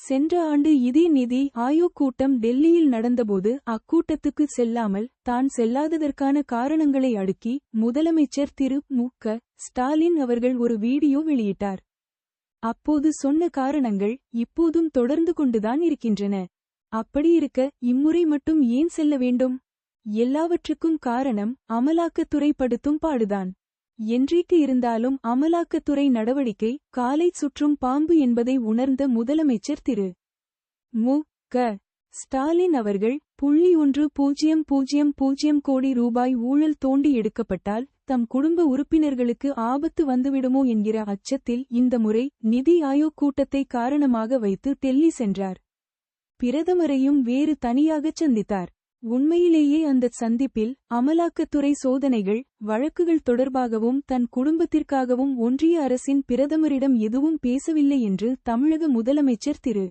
சென்ற ஆண்டு இதே நிதி ஆயோக் கூட்டம் டெல்லியில் நடந்தபோது அக்கூட்டத்துக்கு செல்லாமல் தான் செல்லாததற்கான காரணங்களை அடுக்கி முதலமைச்சர் திரு மு.க. ஸ்டாலின் அவர்கள் ஒரு வீடியோ வெளியிட்டார். அப்போது சொன்ன காரணங்கள் இப்போதும் தொடர்ந்து கொண்டுதான் இருக்கின்றன. அப்படியிருக்க இம்முறை மட்டும் ஏன் செல்ல வேண்டும்? எல்லாவற்றுக்கும் காரணம் அமலாக்கத்துறை படுத்தும் பாடுதான். என்றைக்கு இருந்தாலும் அமலாக்கத்துறை நடவடிக்கை காலை சுற்றும் பாம்பு என்பதை உணர்ந்த முதலமைச்சர் திரு மு.க. ஸ்டாலின் அவர்கள் .1000 கோடி ரூபாய் ஊழல் தோண்டி எடுக்கப்பட்டால் தம் குடும்ப உறுப்பினர்களுக்கு ஆபத்து வந்துவிடுமோ என்கிற அச்சத்தில் இந்த முறை நிதி ஆயோக் கூட்டத்தை காரணமாக வைத்து டெல்லி சென்றார். பிரதமரையும் வேறு தனியாகச் சந்தித்தார். உண்மையிலேயே அந்தச் சந்திப்பில் அமலாக்கத்துறை சோதனைகள் வழக்குகள் தொடர்பாகவும் தன் குடும்பத்திற்காகவும் ஒன்றிய அரசின் பிரதமரிடம் எதுவும் பேசவில்லை என்று தமிழக முதலமைச்சர் திரு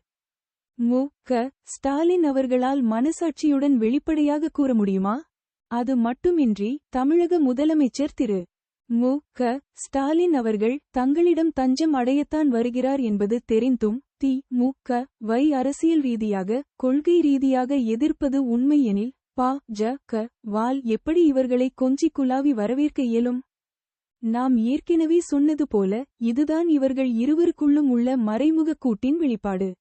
மு.க. ஸ்டாலின் அவர்களால் மனசாட்சியுடன் வெளிப்படையாக கூற முடியுமா? அது மட்டுமின்றி தமிழக முதலமைச்சர் திரு மு.க. ஸ்டாலின் அவர்கள் தங்களிடம் தஞ்சம் அடையத்தான் வருகிறார் என்பது தெரிந்தும் தி.மு.க.வை அரசியல் ரீதியாக கொள்கை ரீதியாக எதிர்ப்பது உண்மையெனில் பா.ஜ.க.வால் எப்படி இவர்களை கொஞ்சி குலாவி வரவேற்க இயலும்? நாம் ஏற்கனவே சொன்னது போல இதுதான் இவர்கள் இருவருக்குள்ளும் உள்ள மறைமுக கூட்டின் வெளிப்பாடு.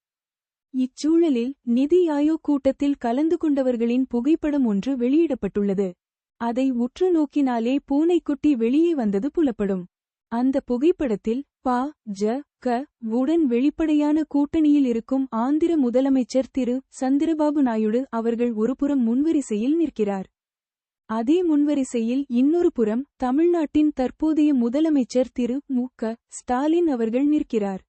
இச்சூழலில் நிதி ஆயோக் கூட்டத்தில் கலந்து கொண்டவர்களின் புகைப்படம் ஒன்று வெளியிடப்பட்டுள்ளது. அதை உற்று நோக்கினாலே பூனைக்குட்டி வெளியே வந்தது புலப்படும். அந்த புகைப்படத்தில் பா.ஜ.க.வுடன் வெளிப்படையான கூட்டணியில் இருக்கும் ஆந்திர முதலமைச்சர் திரு சந்திரபாபு நாயுடு அவர்கள் ஒருபுறம் முன்வரிசையில் நிற்கிறார். அதே முன்வரிசையில் இன்னொரு புறம் தமிழ்நாட்டின் தற்போதைய முதலமைச்சர் திரு மு.க. ஸ்டாலின் அவர்கள் நிற்கிறார்.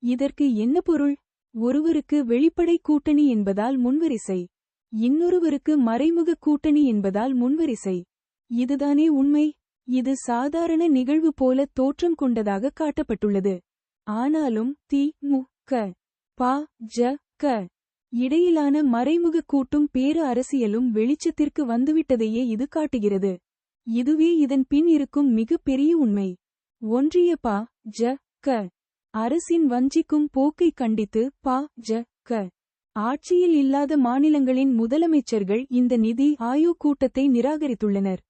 இதற்கு என்ன பொருள்? ஒருவருக்கு வெளிப்படை கூட்டணி என்பதால் முன்வரிசை, இன்னொருவருக்கு மறைமுக கூட்டணி என்பதால் முன்வரிசை. இதுதானே உண்மை? இது சாதாரண நிகழ்வு போல தோற்றம் கொண்டதாக காட்டப்பட்டுள்ளது. ஆனாலும் தி.மு.க. பா.ஜ.க. இடையிலான மறைமுக கூட்டும் பேர அரசியலும் வெளிச்சத்திற்கு வந்துவிட்டதையே இது காட்டுகிறது. இதுவே இதன் பின் இருக்கும் மிக பெரிய உண்மை. ஒன்றிய பா.ஜ.க. அரசின் வஞ்சிக்கும் போக்கை கண்டித்து பா.ஜ.க. ஆட்சியில் இல்லாத மாநிலங்களின் முதலமைச்சர்கள் இந்த நிதி ஆயோக் கூட்டத்தை நிராகரித்துள்ளனர்.